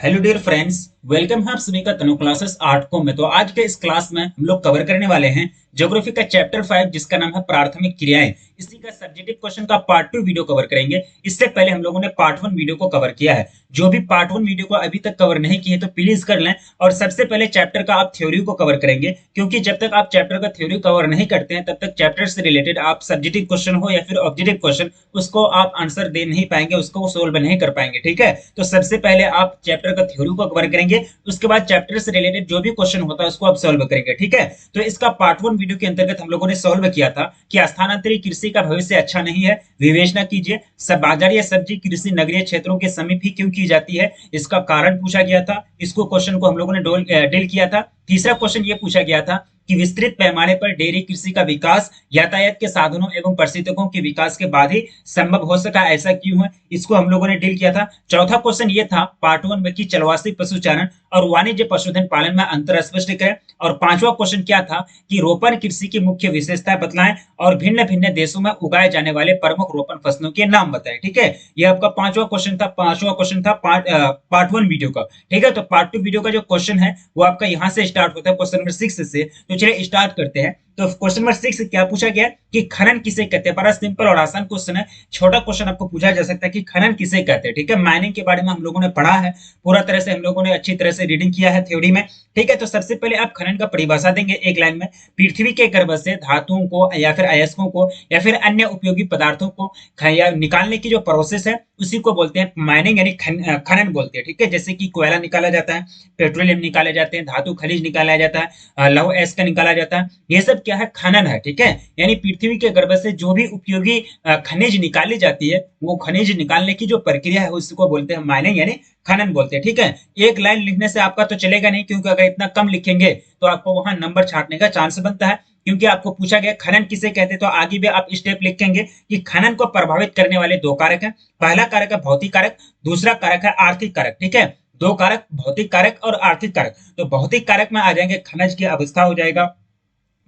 Hello dear friends, welcome है आप सभी का तनु क्लासेस 8 को में। तो आज के इस क्लास में हम लोग कवर करने वाले हैं ज्योग्राफी का चैप्टर 5 जिसका नाम है प्राथमिक क्रियाएं। इसी का सब्जेक्टिव क्वेश्चन का पार्ट 2 वीडियो कवर करेंगे। इससे पहले हम लोगों ने पार्ट 1 वीडियो को कवर किया है। जो भी पार्ट 1 वीडियो को अभी तक कवर नहीं किए तो प्लीज कर लें। और सबसे पहले चैप्टर का आप थ्योरी को कवर करेंगे, क्योंकि जब तक आप चैप्टर का थ्योरी कवर नहीं करते हैं तब तक चैप्टर से रिलेटेड आप सब्जेक्टिव क्वेश्चन हो या फिर ऑब्जेक्टिव क्वेश्चन उसको आप आंसर दे नहीं पाएंगे, उसको सोल्व नहीं कर पाएंगे। ठीक है, तो सबसे पहले आप चैप्टर का थ्योरी को कवर करेंगे, उसके बाद चैप्टर से रिलेटेड जो भी क्वेश्चन होता है उसको आप सॉल्व करेंगे। ठीक है, तो इसका पार्ट 1 वीडियो के अंतर्गत हम लोगों ने सॉल्व किया था कि स्थानांतरित कृषि का भविष्य अच्छा नहीं है, विवेचना कीजिए। सब बाजार या सब्जी कृषि नगरीय क्षेत्रों के समीप ही क्यों की जाती है, इसका कारण पूछा गया था। इसको क्वेश्चन को हम लोगों ने डील किया था। तीसरा क्वेश्चन ये पूछा गया था कि विस्तृत पैमाने पर डेयरी कृषि का विकास यातायात के साधनों एवं परिस्थितियों के विकास के बाद ही संभव हो सका, ऐसा क्यों है, इसको हम लोगों ने डील किया था। चौथा क्वेश्चन ये था पार्ट 1 में कि चलवासी पशुचारण और वाणिज्य पशुधन पालन में अंतर स्पष्ट करें। और पांचवा क्वेश्चन क्या था कि रोपण कृषि की मुख्य विशेषताएं बतलाएं और भिन्न भिन्न देशों में उगाए जाने वाले प्रमुख रोपण फसलों के नाम बताएं। ठीक है, ये आपका पांचवा क्वेश्चन था। पांचवा क्वेश्चन था पार्ट 1 वीडियो का। ठीक है, तो पार्ट 2 वीडियो का जो क्वेश्चन है वो आपका यहाँ से स्टार्ट होता है, क्वेश्चन नंबर 6 से। तो चलिए स्टार्ट करते हैं। तो क्वेश्चन नंबर 6 क्या पूछा गया कि खनन किसे कहते हैं। बड़ा सिंपल और आसान क्वेश्चन है। छोटा क्वेश्चन आपको पूछा जा सकता है कि खनन किसे कहते हैं। ठीक है, माइनिंग के बारे में हम लोगों ने पढ़ा है, पूरा तरह से हम लोगों ने अच्छी तरह से रीडिंग किया है थ्योरी में। ठीक है, तो सबसे पहले आप खनन का परिभाषा देंगे एक लाइन में। पृथ्वी के गर्भ से धातुओं को या फिर अयस्कों को या फिर अन्य उपयोगी पदार्थों को निकालने की जो प्रोसेस है उसी को बोलते हैं माइनिंग, यानी खनन बोलते हैं। ठीक है, जैसे कि कोयला निकाला जाता है, पेट्रोलियम निकाले जाते हैं, धातु खनिज निकाला जाता है, लौह अयस्क निकाला जाता है, ये सब क्या है, खनन है। ठीक है, यानी पृथ्वी के गर्भ से जो भी उपयोगी खनिज निकाली जाती है वो खनिज निकालने की जो प्रक्रिया है उसको बोलते हैं माइनिंग, यानी खनन बोलते हैं। ठीक है, एक लाइन लिखने से आपका तो चलेगा नहीं, क्योंकि अगर इतना कम लिखेंगे तो आपको वहां नंबर छाटने का चांस बनता है। क्योंकि आपको पूछा गया खनन किसे कहते हैं, तो आगे भी आप स्टेप लिखेंगे कि खनन को प्रभावित करने वाले दो कारक हैं। पहला कारक है भौतिक कारक, दूसरा कारक है आर्थिक कारक। ठीक है, दो कारक, भौतिक कारक और आर्थिक कारक। तो भौतिक कारक में आ जाएंगे खनिज की अवस्था हो जाएगा,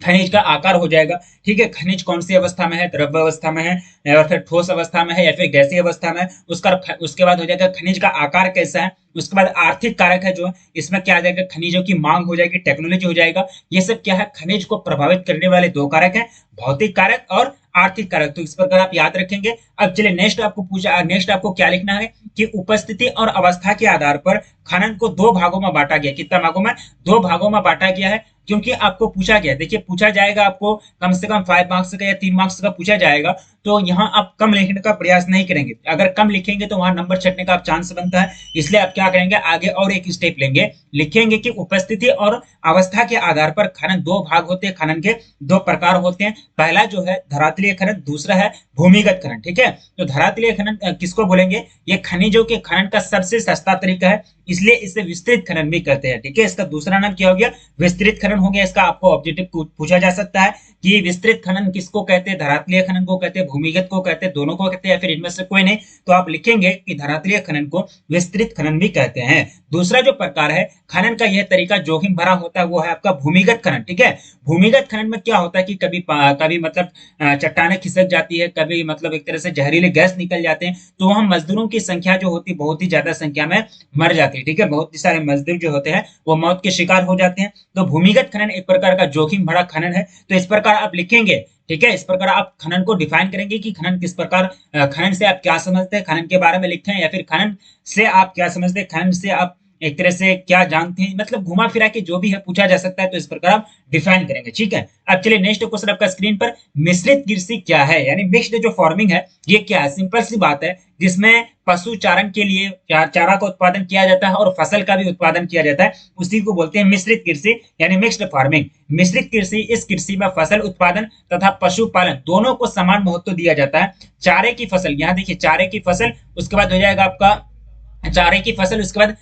खनिज का आकार हो जाएगा। ठीक है, खनिज कौन सी अवस्था में है, द्रव्य अवस्था में है या फिर ठोस अवस्था में है या फिर गैसीय अवस्था में है, उसके बाद हो जाएगा खनिज का आकार कैसा है। उसके बाद आर्थिक कारक है जो इसमें क्या आ जाएगा, खनिजों की मांग हो जाएगी, टेक्नोलॉजी हो जाएगा। ये सब क्या है, खनिज को प्रभावित करने वाले दो कारक हैं, भौतिक कारक और आर्थिक कारक। तो इस प्रकार आप याद रखेंगे। अब चलिए नेक्स्ट आपको क्या लिखना है कि उपस्थिति और अवस्था के आधार पर खनन को दो भागों में बांटा गया। कितना भागों में, दो भागों में बांटा गया है। क्योंकि आपको पूछा गया, देखिए पूछा जाएगा आपको कम से कम 5 मार्क्स का या 3 मार्क्स का पूछा जाएगा, तो यहाँ आप कम लिखने का प्रयास नहीं करेंगे। अगर कम लिखेंगे तो वहां नंबर छटने का चांस बनता है। इसलिए आप क्या करेंगे, आगे और एक स्टेप लेंगे, लिखेंगे कि उपस्थिति और अवस्था के आधार पर खनन दो भाग होते हैं, खनन के दो प्रकार होते हैं। पहला जो है धरातलीय खनन, दूसरा है भूमिगत खनन। ठीक है, तो धरातलीय खनन किसको बोलेंगे, ये खनिजों के खनन का सबसे सस्ता तरीका है, इसलिए इसे विस्तृत खनन भी कहते हैं। ठीक है, इसका दूसरा नाम क्या हो गया, विस्तृत खनन हो गया। इसका आपको ऑब्जेक्टिव पूछा जा सकता है कि विस्तृत खनन किसको कहते हैं, धरातलीय खनन को कहते हैं, भूमिगत को कहते हैं, दोनों को कहते हैं या फिर इनमें से कोई नहीं। तो आप लिखेंगे कि धरातलीय खनन को विस्तृत खनन भी कहते हैं। दूसरा जो प्रकार है खनन का, यह तरीका जोखिम भरा होता है, वो है आपका भूमिगत खनन। ठीक है, भूमिगत खनन में क्या होता है कि कभी मतलब चट्टानें खिसक जाती है, कभी मतलब एक तरह से जहरीले गैस निकल जाते हैं, तो वहां मजदूरों की संख्या जो होती है बहुत ही ज्यादा संख्या में मर जाती है। ठीक है, बहुत सारे मजदूर जो होते हैं वो मौत के शिकार हो जाते हैं। तो भूमिगत खनन एक प्रकार का जोखिम भरा खनन है। तो इस प्रकार आप लिखेंगे। ठीक है, इस प्रकार आप खनन को डिफाइन करेंगे कि खनन किस प्रकार, खनन से आप क्या समझते हैं, खनन के बारे में लिखते हैं, या फिर खनन से आप क्या समझते हैं, खनन से आप एक तरह से क्या जानते हैं, मतलब घुमा फिरा के जो भी है पूछा जा सकता है। तो इस प्रकार आप डिफाइन करेंगे। ठीक है, अब चलिए नेक्स्ट क्वेश्चन आपका स्क्रीन पर, मिश्रित कृषि क्या है, यानी मिक्स्ड जो फार्मिंग है ये क्या है। सिंपल सी बात है, जिसमें पशु चारण के लिए चारा का उत्पादन किया जाता है और फसल का भी उत्पादन किया जाता है, उसी को बोलते हैं मिश्रित कृषि यानी मिक्स्ड फार्मिंग। मिश्रित कृषि, इस कृषि में फसल उत्पादन तथा पशुपालन दोनों को समान महत्व दिया जाता है। चारे की फसल, यहाँ देखिए चारे की फसल, उसके बाद हो जाएगा आपका चारे की फसल, उसके बाद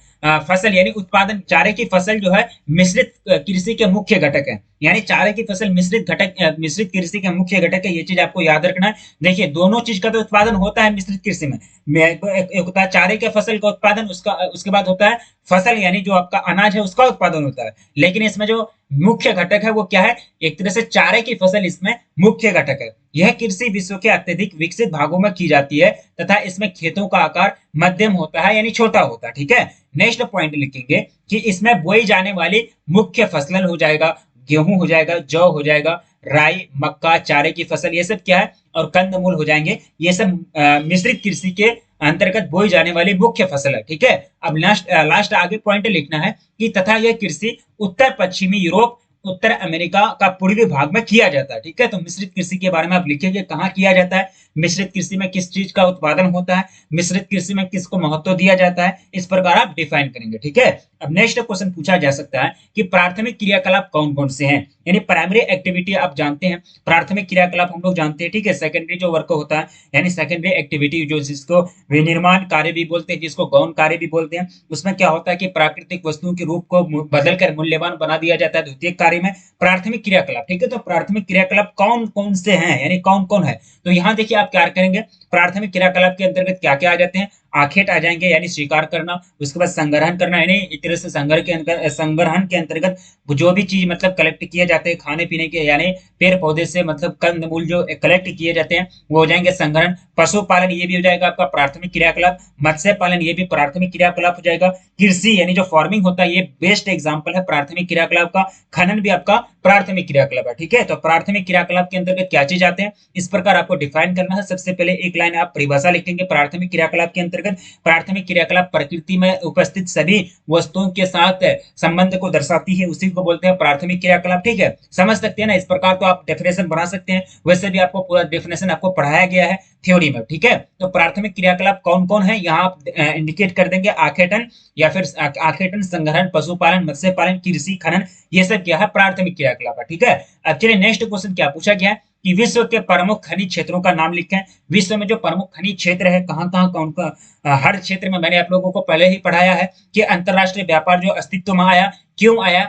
फसल यानी उत्पादन। चारे की फसल जो है मिश्रित कृषि के मुख्य घटक है। यानी चारे की फसल मिश्रित कृषि का मुख्य घटक है, ये चीज आपको याद रखना है। देखिए दोनों चीज का तो उत्पादन होता है मिश्रित कृषि में। एक होता है चारे के फसल का उत्पादन, उसका उसके बाद होता है फसल यानी जो आपका अनाज है उसका उत्पादन होता है। लेकिन इसमें जो मुख्य घटक है वो क्या है, एक तरह से चारे की फसल इसमें मुख्य घटक है। यह कृषि विश्व के अत्यधिक विकसित भागों में की जाती है तथा इसमें खेतों का आकार मध्यम होता है यानी छोटा होता है। ठीक है, नेक्स्ट पॉइंट लिखेंगे कि इसमें बोई जाने वाली मुख्य फसल हो जाएगा गेहूं, हो जाएगा जौ, हो जाएगा राई, मक्का, चारे की फसल, ये सब क्या है और कंदमूल हो जाएंगे। ये सब मिश्रित कृषि के अंतर्गत बोई जाने वाली मुख्य फसल है। ठीक है, अब लास्ट आगे पॉइंट लिखना है कि तथा यह कृषि उत्तर पश्चिमी यूरोप, उत्तर अमेरिका का पूर्वी भाग में किया जाता है। ठीक है, तो मिश्रित कृषि के बारे में आप लिखेंगे कहाँ किया जाता है, मिश्रित कृषि में किस चीज का उत्पादन होता है, मिश्रित कृषि में किसको महत्व दिया जाता है, इस प्रकार आप डिफाइन करेंगे। ठीक है, अब नेक्स्ट क्वेश्चन पूछा जा सकता है कि प्राथमिक क्रियाकलाप कौन कौन से हैं, यानी प्राइमरी एक्टिविटी आप जानते हैं, प्राथमिक क्रियाकलाप हम लोग जानते हैं। ठीक है, सेकेंडरी जो वर्क होता है यानी सेकेंडरी एक्टिविटी जो जिसको विनिर्माण कार्य भी बोलते हैं, जिसको गौण कार्य भी बोलते हैं, उसमें क्या होता है कि प्राकृतिक वस्तुओं के रूप को बदलकर मूल्यवान बना दिया जाता है द्वितीयक कार्य में प्राथमिक क्रियाकलाप। ठीक है, तो प्राथमिक क्रियाकलाप कौन कौन से हैं यानी कौन कौन है, तो यहाँ देखिए आप क्या करेंगे, प्राथमिक क्रियाकलाप के अंतर्गत क्या क्या आ जाते हैं, आखेट आ जाएंगे यानी स्वीकार करना, उसके बाद संग्रहण करना यानी एक तरह से संग्रहण के अंतर्गत जो भी चीज मतलब कलेक्ट किए जाते हैं खाने पीने के यानी पेड़ पौधे से मतलब कंद मूल जो कलेक्ट किए जाते हैं वो हो जाएंगे संग्रहण। पशुपालन ये भी हो जाएगा आपका प्राथमिक क्रियाकलाप, मत्स्य पालन ये भी प्राथमिक क्रियाकलाप हो जाएगा, कृषि यानी जो फार्मिंग होता है ये बेस्ट एग्जाम्पल है प्राथमिक क्रियाकलाप का, खनन भी आपका प्राथमिक क्रियाकलाप है। ठीक है, तो प्राथमिक क्रियाकलाप के अंतर्गत क्या चीज आते हैं इस प्रकार आपको डिफाइन करना है। सबसे पहले एक लाइन आप परिभाषा लिखेंगे प्राथमिक क्रियाकलाप के अंतर्गत, प्राथमिक क्रियाकलाप प्रकृति में उपस्थित सभी वस्तुओं के साथ संबंध को दर्शाती है, उसी को बोलते हैं प्राथमिक क्रियाकलाप। ठीक है, समझ सकते हैं ना, इस प्रकार तो आप डेफिनेशन बना सकते हैं, वैसे भी आपको पूरा डेफिनेशन आपको पढ़ाया गया है थ्योरी में। ठीक है, तो प्राथमिक क्रियाकलाप कौन कौन है यहाँ आप इंडिकेट कर देंगे, आखेटन या फिर आखेटन, संग्रहण, पशुपालन, मत्स्य पालन, कृषि, खनन, ये सब क्या है प्राथमिक क्रियाकलाप है। ठीक है, अब चलिए नेक्स्ट क्वेश्चन क्या पूछा गया है कि विश्व के प्रमुख खनिज क्षेत्रों का नाम लिखें। विश्व में जो प्रमुख खनिज क्षेत्र है कहाँ कहाँ कौन का, हर क्षेत्र में मैंने आप लोगों को पहले ही पढ़ाया है कि अंतरराष्ट्रीय व्यापार जो अस्तित्व में आया, क्यों आया,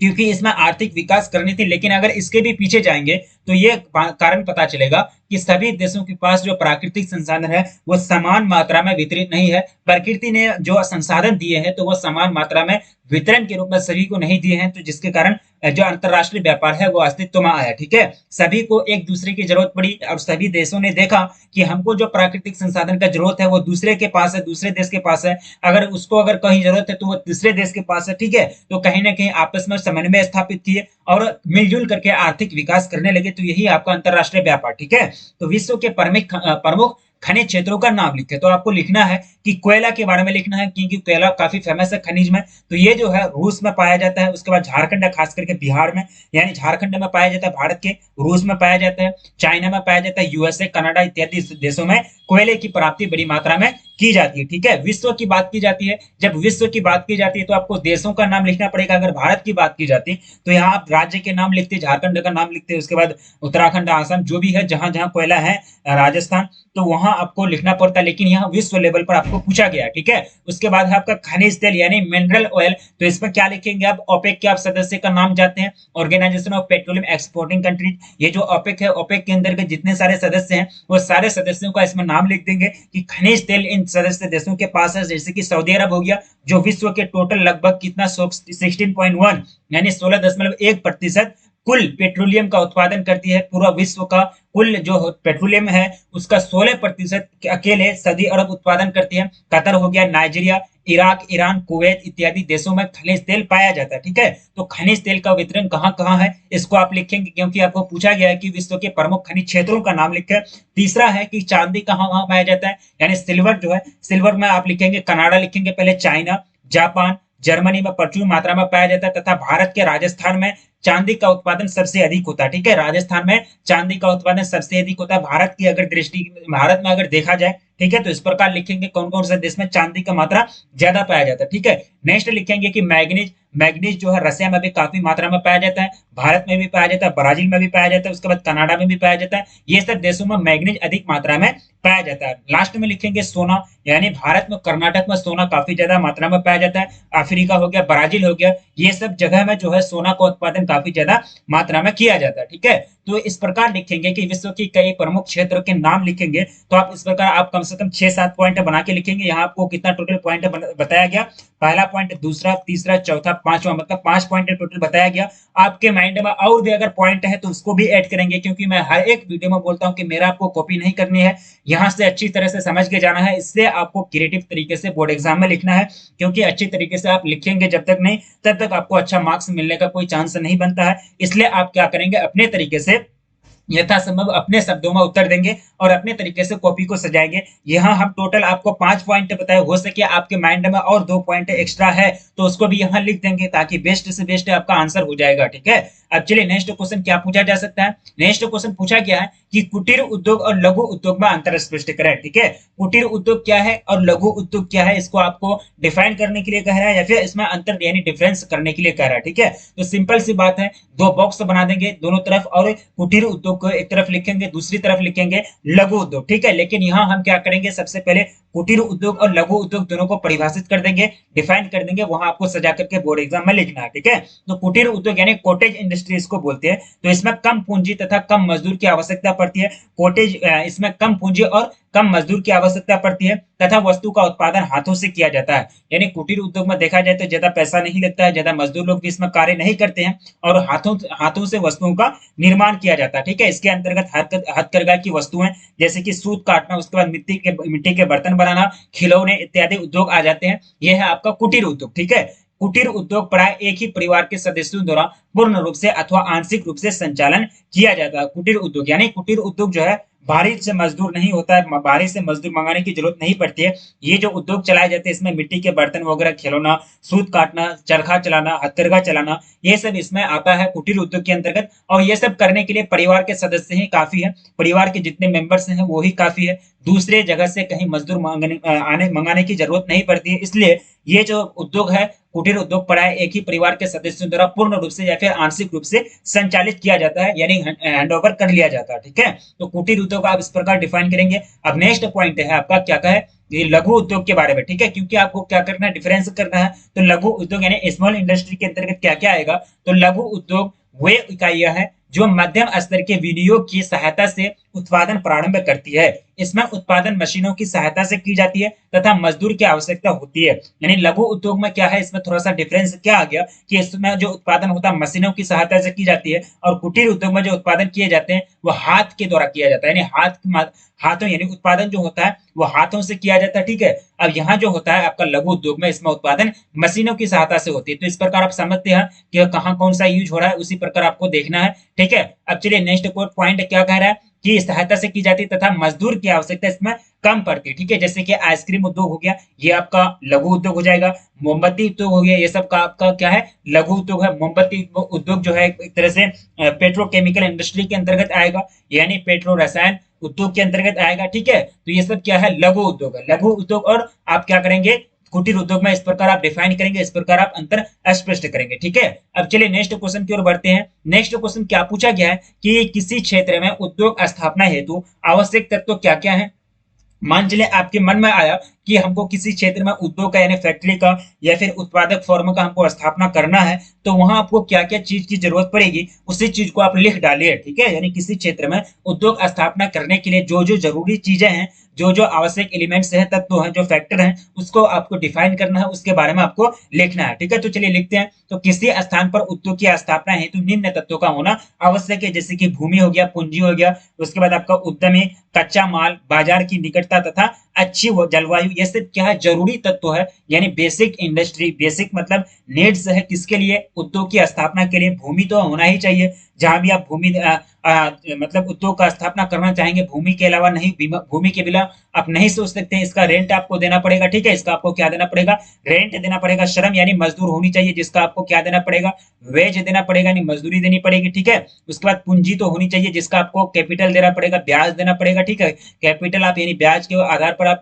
क्योंकि इसमें आर्थिक विकास करनी थी। लेकिन अगर इसके भी पीछे जाएंगे तो ये कारण पता चलेगा कि सभी देशों के पास जो प्राकृतिक संसाधन है वो समान मात्रा में वितरित नहीं है, प्रकृति ने जो संसाधन दिए हैं तो वो समान मात्रा में वितरण के रूप में सभी को नहीं दिए हैं, तो जिसके कारण जो अंतरराष्ट्रीय व्यापार है वो अस्तित्व में आया। ठीक है, सभी को एक दूसरे की जरूरत पड़ी और सभी देशों ने देखा कि हमको जो प्राकृतिक संसाधन का जरूरत है वो दूसरे के पास है, दूसरे देश के पास है, अगर उसको अगर कहीं जरूरत है तो वो दूसरे देश के पास है। ठीक है, तो कहीं ना कहीं आपस में समन्वय स्थापित किए और मिलजुल करके आर्थिक विकास करने लगे, तो यही आपका अंतरराष्ट्रीय व्यापार। ठीक है, तो विश्व के प्रमुख खनिज क्षेत्रों का नाम लिखे, तो आपको लिखना है कि कोयला के बारे में लिखना है क्योंकि कोयला काफी फेमस है खनिज में, तो ये जो है रूस में पाया जाता है, उसके बाद झारखंड है, खास करके बिहार में यानी झारखंड में पाया जाता है भारत के, रूस में पाया जाता है, चाइना में पाया जाता है, यूएसए, कनाडा इत्यादि देशों में कोयले की प्राप्ति बड़ी मात्रा में की जाती है। ठीक है, विश्व की बात की जाती है, जब विश्व की बात की जाती है तो आपको देशों का नाम लिखना पड़ेगा। अगर भारत की बात की जाती तो यहाँ आप राज्य के नाम लिखते, झारखंड का नाम लिखते, उसके बाद उत्तराखंड, आसाम जो भी है जहां जहां कोयला है, राजस्थान, तो वहां आपको लिखना पड़ता है, लेकिन यहाँ विश्व लेवल पर आपको पूछा गया। ठीक है, उसके बाद है आपका खनिज तेल यानी मिनरल ऑयल, तो इसमें क्या लिखेंगे आप, ओपेक के आप सदस्य का नाम जानते हैं, organisation of petroleum exporting countries, ये जो ओपेक है, ओपेक के अंदर के जितने सारे सदस्य हैं वो सारे सदस्यों का इसमें नाम लिख देंगे कि खनिज तेल इन सदस्य देशों के पास है, जैसे कि सऊदी अरब हो गया जो विश्व के टोटल लगभग कितना 16.1 यानी 16.1% कुल पेट्रोलियम का उत्पादन करती है। पूरा विश्व का कुल जो पेट्रोलियम है उसका 16% अकेले सऊदी अरब उत्पादन करती है। कतर हो गया, नाइजीरिया, इराक, ईरान, कुवैत इत्यादि देशों में खनिज तेल पाया जाता है। ठीक है, तो खनिज तेल का वितरण कहाँ कहाँ है इसको आप लिखेंगे क्योंकि आपको पूछा गया है कि विश्व के प्रमुख खनिज क्षेत्रों का नाम लिखें। तीसरा है कि चांदी कहाँ कहाँ पाया जाता है, यानी सिल्वर जो है, सिल्वर में आप लिखेंगे कनाडा लिखेंगे पहले, चाइना, जापान, जर्मनी में प्रचुर मात्रा में पाया जाता है, तथा भारत के राजस्थान में चांदी का उत्पादन सबसे अधिक होता है। ठीक है, राजस्थान में चांदी का उत्पादन सबसे अधिक होता है भारत की अगर दृष्टि, भारत में अगर देखा जाए। ठीक है, तो इस प्रकार लिखेंगे कौन कौन से देश में चांदी का मात्रा ज्यादा पाया जाता है। ठीक है, नेक्स्ट लिखेंगे कि मैग्नीज, मैग्नीज जो है रसिया में भी काफी मात्रा में पाया जाता है, भारत में भी पाया जाता है, ब्राजील में भी पाया जाता है, उसके बाद कनाडा में भी पाया जाता है, ये सब देशों में मैग्नीज अधिक मात्रा में पाया जाता है। लास्ट में लिखेंगे सोना, यानी भारत में, कर्नाटक में सोना काफी ज्यादा मात्रा में पाया जाता है, अफ्रीका हो गया, ब्राजील हो गया, ये सब जगह में जो है सोना का उत्पादन काफी ज्यादा मात्रा में किया जाता है। ठीक है, तो इस प्रकार लिखेंगे कि विश्व की कई प्रमुख क्षेत्रों के नाम लिखेंगे, तो आप इस प्रकार आप कम से कम 6-7 पॉइंट बना के लिखेंगे। यहाँ आपको कितना टोटल पॉइंट बताया गया, पहला पॉइंट, दूसरा, तीसरा, चौथा, पांचवा, मतलब 5 पॉइंट टोटल बताया गया। आपके माइंड में और भी अगर पॉइंट है तो उसको भी ऐड करेंगे, क्योंकि मैं हर एक वीडियो में बोलता हूं कि मेरा आपको कॉपी नहीं करनी है, यहां से अच्छी तरह से समझ के जाना है। इससे आपको क्रिएटिव तरीके से बोर्ड एग्जाम में लिखना है, क्योंकि अच्छी तरीके से आप लिखेंगे जब तक नहीं, तब तक आपको अच्छा मार्क्स मिलने का कोई चांस नहीं बनता है। इसलिए आप क्या करेंगे, अपने तरीके से यथासंभव अपने शब्दों में उत्तर देंगे और अपने तरीके से कॉपी को सजाएंगे। यहाँ हम टोटल आपको 5 पॉइंट बताए, हो सके आपके माइंड में और 2 पॉइंट एक्स्ट्रा है तो उसको भी यहाँ लिख देंगे, ताकि बेस्ट से बेस्ट आपका आंसर हो जाएगा। ठीक है, अब चलिए नेक्स्ट क्वेश्चन क्या पूछा जा सकता है। नेक्स्ट क्वेश्चन पूछा गया है कि कुटीर उद्योग और लघु उद्योग में अंतर स्पष्ट करें। ठीक है, कुटीर उद्योग क्या है और लघु उद्योग क्या है, इसको आपको डिफाइन करने के लिए कह रहा है, या फिर इसमें अंतर यानी डिफरेंस करने के लिए कह रहा है। ठीक है, तो सिंपल सी बात है, 2 बॉक्स बना देंगे दोनों तरफ, और कुटीर उद्योग को एक तरफ लिखेंगे, दूसरी तरफ लिखेंगे लघु उद्योग। ठीक है, लेकिन यहाँ हम क्या करेंगे, सबसे पहले कुटीर उद्योग और लघु उद्योग दोनों को परिभाषित कर देंगे, डिफाइन कर देंगे, वहां आपको सजा करके बोर्ड एग्जाम में लिखना है। ठीक है, तो कुटीर उद्योग यानी कॉटेज इंडस्ट्री इसको बोलते हैं, तो इसमें कम पूंजी तथा कम मजदूर की आवश्यकता पड़ती है। कॉटेज इसमें कम पूंजी और कम मजदूर की आवश्यकता पड़ती है, तथा वस्तु का उत्पादन हाथों से किया जाता है। यानी कुटीर उद्योग में देखा जाए तो ज्यादा पैसा नहीं लगता है, ज्यादा मजदूर लोग भी इसमें कार्य नहीं करते हैं, और हाथों से वस्तुओं का निर्माण किया जाता है। ठीक है, इसके अंतर्गत हथकरघा की वस्तुएं जैसे कि सूत काटना, उसके बाद मिट्टी के बर्तन बनाना, खिलौने इत्यादि उद्योग आ जाते हैं। यह है आपका कुटीर उद्योग। ठीक है, कुटीर उद्योग प्राय एक ही परिवार के सदस्यों द्वारा पूर्ण रूप से अथवा आंशिक रूप से संचालन किया जाता है। कुटीर उद्योग यानी कुटीर उद्योग जो है बाहरी से मजदूर नहीं होता है, बाहरी से मजदूर मंगाने की जरूरत नहीं पड़ती है। ये जो उद्योग चलाए जाते हैं इसमें मिट्टी के बर्तन वगैरह, खिलौना, सूत काटना, चरखा चलाना, हथकरघा चलाना, ये सब इसमें आता है कुटीर उद्योग के अंतर्गत। और ये सब करने के लिए परिवार के सदस्य ही काफी है, परिवार के जितने मेंबर्स हैं वो ही काफी है, दूसरे जगह से कहीं मजदूर मंगाने की जरूरत नहीं पड़ती है। इसलिए ये जो उद्योग है कुटीर उद्योग प्राय एक ही परिवार के सदस्यों द्वारा पूर्ण रूप से या फिर आंशिक रूप से संचालित किया जाता है, यानी हैंडओवर कर लिया जाता है। ठीक है, तो कुटीर उद्योग आप इस प्रकार डिफाइन करेंगे। अब नेक्स्ट पॉइंट है आपका क्या है, ये लघु उद्योग के बारे में। ठीक है, क्योंकि आपको क्या करना है, डिफरेंस करना है। तो लघु उद्योग यानी स्मॉल इंडस्ट्री के अंतर्गत क्या क्या आएगा, तो लघु उद्योग वे इकाइयां हैं जो मध्यम स्तर के विनियोग की सहायता से उत्पादन प्रारंभ करती है। इसमें उत्पादन मशीनों की सहायता से की जाती है तथा मजदूर की आवश्यकता होती है। यानी लघु उद्योग में क्या है, इसमें थोड़ा सा डिफरेंस क्या आ गया कि इसमें जो उत्पादन होता है मशीनों की सहायता से की जाती है, और कुटीर उद्योग में जो उत्पादन किए जाते हैं वो हाथ के द्वारा किया जाता है, यानी हाथों यानी उत्पादन जो होता है वो हाथों से किया जाता है। ठीक है, अब यहाँ जो होता है आपका लघु उद्योग में, इसमें उत्पादन मशीनों की सहायता से होती है। तो इस प्रकार आप समझते हैं कि कहाँ कौन सा यूज हो रहा है, उसी प्रकार आपको देखना है। ठीक है, अब चलिए नेक्स्ट पॉइंट क्या कह रहा है कि सहायता से की जाती तथा मजदूर की आवश्यकता इसमें कम पड़ती है। ठीक है, जैसे कि आइसक्रीम उद्योग हो गया, ये आपका लघु उद्योग हो जाएगा। मोमबत्ती उद्योग हो गया, ये सब का आपका क्या है, लघु उद्योग है। मोमबत्ती उद्योग जो है एक तरह से पेट्रोकेमिकल इंडस्ट्री के अंतर्गत आएगा, यानी पेट्रो रसायन उद्योग के अंतर्गत आएगा। ठीक है, तो ये सब क्या है, लघु उद्योग है। लघु उद्योग और आप क्या करेंगे, कुटीर उद्योग में इस प्रकार आप डिफाइन करेंगे, इस प्रकार आप अंतर स्पष्ट करेंगे। ठीक है, अब चलिए नेक्स्ट क्वेश्चन की ओर बढ़ते हैं। नेक्स्ट क्वेश्चन क्या पूछा गया है कि किसी क्षेत्र में उद्योग स्थापना हेतु आवश्यक तत्व क्या क्या है। मान चलिए आपके मन में आया कि हमको किसी क्षेत्र में उद्योग का यानी फैक्ट्री का या फिर उत्पादक फर्म का हमको स्थापना करना है, तो वहां आपको क्या क्या चीज की जरूरत पड़ेगी, उसी चीज को आप लिख डालिए। ठीक है, यानी किसी क्षेत्र में उद्योग स्थापना करने के लिए जो जो जरूरी चीजें हैं, जो जो आवश्यक एलिमेंट्स हैं, तत्व हैं, जो फैक्टर हैं, उसको आपको डिफाइन करना है, उसके बारे में आपको लिखना है। ठीक है, तो चलिए लिखते हैं। तो किसी स्थान पर उद्योग की स्थापना हेतु निम्न तत्वों का होना आवश्यक है, जैसे कि भूमि हो गया, पूंजी हो गया, उसके बाद आपका उद्यमी, कच्चा माल, बाजार की निकटता तथा अच्छी जलवायु, ये सब क्या है, जरूरी तत्व है। यानी बेसिक इंडस्ट्री, बेसिक मतलब नीड्स है किसके लिए, उद्योग की स्थापना के लिए भूमि तो होना ही चाहिए। जहां भी आप भूमि मतलब उद्योग का स्थापना करना चाहेंगे, भूमि के अलावा नहीं, भूमि के बिना आप नहीं सोच सकते। इसका रेंट आपको देना पड़ेगा। ठीक है, इसका आपको क्या देना पड़ेगा, रेंट देना पड़ेगा। श्रम यानी मजदूर होनी चाहिए, जिसका आपको क्या देना पड़ेगा, वेज देना पड़ेगा, यानी मजदूरी देनी पड़ेगी। ठीक है, उसके बाद पूंजी तो होनी चाहिए, जिसका आपको कैपिटल देना पड़ेगा, ब्याज देना पड़ेगा। ठीक है, कैपिटल आप यानी ब्याज के आधार पर आप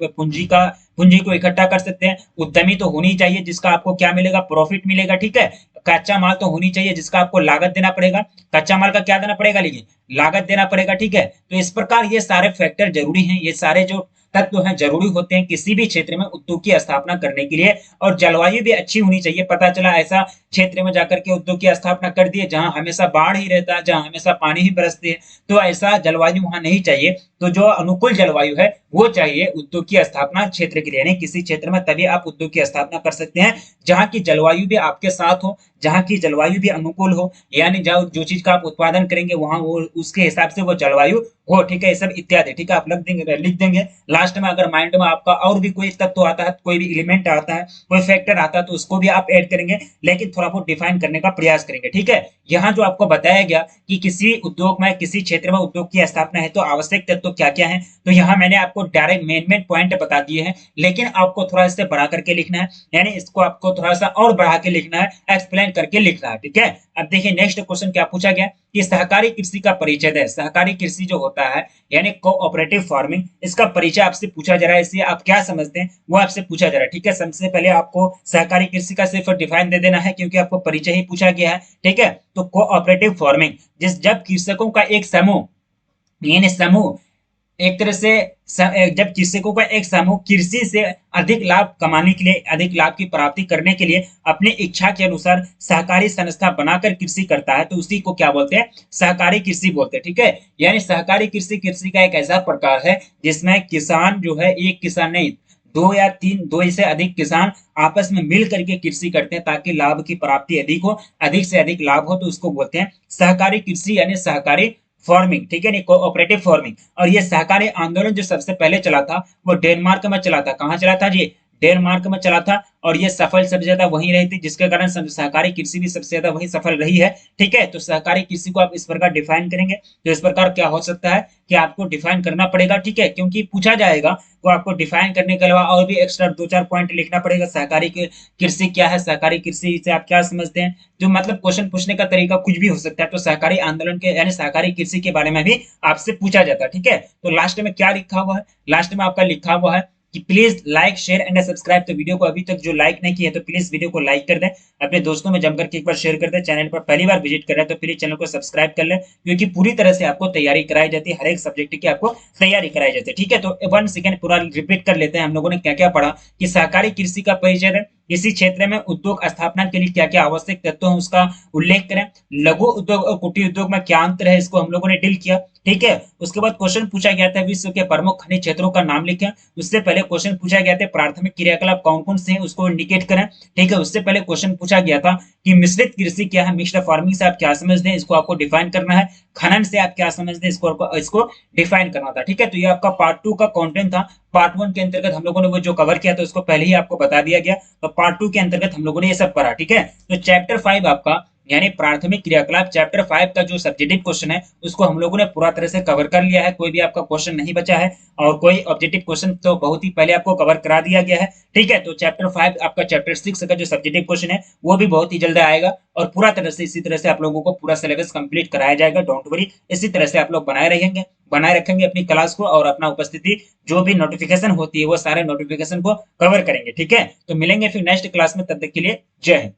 पूंजी को इकट्ठा कर सकते हैं। उद्यमी तो होनी चाहिए, जिसका आपको क्या मिलेगा, प्रॉफिट मिलेगा। ठीक है, कच्चा माल तो होनी चाहिए, जिसका आपको लागत देना पड़ेगा। कच्चा माल का क्या देना पड़ेगा, लेकिन लागत देना पड़ेगा। ठीक है, तो इस प्रकार ये सारे फैक्टर जरूरी हैं, ये सारे जो तत्व हैं जरूरी होते हैं किसी भी क्षेत्र में उद्योग की स्थापना करने के लिए। और जलवायु भी अच्छी होनी चाहिए। पता चला ऐसा क्षेत्र में जाकर के उद्योग की स्थापना कर दिए जहां हमेशा बाढ़ ही रहता है, जहां हमेशा पानी ही बरसती है, तो ऐसा जलवायु वहां नहीं चाहिए। तो जो अनुकूल जलवायु है वो चाहिए उद्योग की स्थापना क्षेत्र के लिए, यानी किसी क्षेत्र में तभी आप उद्योग की स्थापना कर सकते हैं जहां की जलवायु भी आपके साथ हो, जहां की जलवायु भी अनुकूल हो, यानी जो चीज का आप उत्पादन करेंगे वहां वो उसके हिसाब से वो जलवायु हो, ठीक है, ये सब इत्यादि, ठीक है, आप लिख देंगे लास्ट में। अगर माइंड में आपका और भी कोई तत्व आता है, कोई भी एलिमेंट आता है, कोई फैक्टर आता है, तो उसको भी आप ऐड करेंगे, लेकिन थोड़ा बहुत डिफाइन करने का प्रयास करेंगे, ठीक है। यहाँ जो आपको बताया गया कि किसी उद्योग में, किसी क्षेत्र में उद्योग की स्थापना है तो आवश्यक तत्व क्या क्या है, तो यहाँ मैंने आपको डायरेक्ट मेन पॉइंट बता दिए हैं, लेकिन आपको थोड़ा इससे बढ़ा करके लिखना है, यानी इसको आपको थोड़ा सा और बढ़ा के लिखना है, एक्सप्लेन करके लिखना है, ठीक है। अब देखिए नेक्स्ट क्वेश्चन क्या पूछा गया कि सहकारी कृषि का परिचय दे। सहकारी कृषि जो होता है यानी कोऑपरेटिव फार्मिंग, इसका परिचय आपसे पूछा जा रहा है, इससे आप क्या समझते हैं वो आपसे पूछा जा रहा है, ठीक है। सबसे पहले आपको सहकारी कृषि का सिर्फ डिफाइन दे देना है क्योंकि आपको परिचय ही पूछा गया है, ठीक है। तो कोऑपरेटिव फार्मिंग जब कृषकों का एक समूह, यानी समूह एक तरह से जब कृषकों का एक समूह कृषि से अधिक लाभ कमाने के लिए, अधिक लाभ की प्राप्ति करने के लिए अपनी इच्छा के अनुसार सहकारी संस्था बनाकर कृषि करता है, तो उसी को क्या बोलते हैं, सहकारी कृषि बोलते हैं, ठीक है। यानी सहकारी कृषि कृषि का एक ऐसा प्रकार है जिसमें किसान जो है, एक किसान नहीं, दो या तीन, दो से अधिक किसान आपस में मिल करके कृषि करते हैं ताकि लाभ की प्राप्ति अधिक हो, अधिक से अधिक लाभ हो, तो उसको बोलते हैं सहकारी कृषि यानी सहकारी फार्मिंग, ठीक है, नहीं कोऑपरेटिव फार्मिंग। और ये सहकारी आंदोलन जो सबसे पहले चला था वो डेनमार्क में चला था। कहाँ चला था जी, डेनमार्क में चला था, और ये सफल सबसे ज्यादा वही रही थी, जिसके कारण सहकारी कृषि भी सबसे ज्यादा वही सफल रही है, ठीक है। तो सहकारी कृषि को आप इस प्रकार डिफाइन करेंगे, तो इस प्रकार क्या हो सकता है कि आपको डिफाइन करना पड़ेगा, ठीक है, क्योंकि पूछा जाएगा, तो आपको डिफाइन करने के अलावा और भी एक्स्ट्रा दो चार पॉइंट लिखना पड़ेगा। सहकारी कृषि क्या है, सहकारी कृषि से आप क्या समझते हैं, जो मतलब क्वेश्चन पूछने का तरीका कुछ भी हो सकता है। तो सहकारी आंदोलन के यानी सहकारी कृषि के बारे में भी आपसे पूछा जाता है, ठीक है। तो लास्ट में क्या लिखा हुआ है, लास्ट में आपका लिखा हुआ है कि please like share and subscribe. तो वीडियो को अभी तक जो लाइक नहीं किया है तो प्लीज वीडियो को लाइक कर दें, अपने दोस्तों में जमकर के एक बार शेयर कर दें। चैनल पर पहली बार विजिट कर रहे हैं तो प्लीज चैनल को सब्सक्राइब कर लें, क्योंकि पूरी तरह से आपको तैयारी कराई जाती है, हर एक सब्जेक्ट की आपको तैयारी कराई जाती है, ठीक है। तो 1 सेकेंड पूरा रिपीट कर लेते हैं, हम लोगों ने क्या क्या पढ़ा कि सहकारी कृषि का परिचय है, इसी क्षेत्र में उद्योग स्थापना के लिए क्या क्या आवश्यक तत्व है उसका उल्लेख करें, लघु उद्योग और कुटीर उद्योग में क्या अंतर है इसको हम लोगों ने डील किया, ठीक है। उसके बाद क्वेश्चन पूछा गया था विश्व के प्रमुख खनिज क्षेत्रों का नाम लिखें। उससे पहले क्वेश्चन पूछा गया था प्राथमिक क्रियाकलाप कौन कौन से हैं उसको इंडिकेट करें, ठीक है। उससे पहले क्वेश्चन पूछा गया था कि मिश्रित कृषि क्या है, मिक्स्ड फार्मिंग से आप क्या समझते हैं, इसको आपको डिफाइन करना है। खनन से आप क्या समझते हैं, इसको डिफाइन करना था, ठीक है। तो ये आपका पार्ट 2 का कंटेंट था। पार्ट 1 के अंतर्गत हम लोगों ने वो जो कवर किया था उसको पहले ही आपको बता दिया गया, तो पार्ट 2 के अंतर्गत हम लोगों ने ये सब पढ़ा, ठीक है। तो चैप्टर 5 आपका यानी प्राथमिक क्रियाकलाप चैप्टर 5 का जो सब्जेक्टिव क्वेश्चन है उसको हम लोगों ने पूरा तरह से कवर कर लिया है, कोई भी आपका क्वेश्चन नहीं बचा है, और कोई ऑब्जेक्टिव क्वेश्चन तो बहुत ही पहले आपको कवर करा दिया गया है, ठीक है। तो चैप्टर 5 आपका चैप्टर 6 का जो सब्जेक्टिव क्वेश्चन है वो भी बहुत ही जल्द आएगा, और पूरा तरह से इसी तरह से आप लोगों को पूरा सिलेबस कंप्लीट कराया जाएगा, डोंट वरी। इसी तरह से आप लोग बनाए रखेंगे अपनी क्लास को, और अपना उपस्थिति जो भी नोटिफिकेशन होती है वो सारे नोटिफिकेशन को कवर करेंगे, ठीक है। तो मिलेंगे फिर नेक्स्ट क्लास में, तब तक के लिए जय हिंद।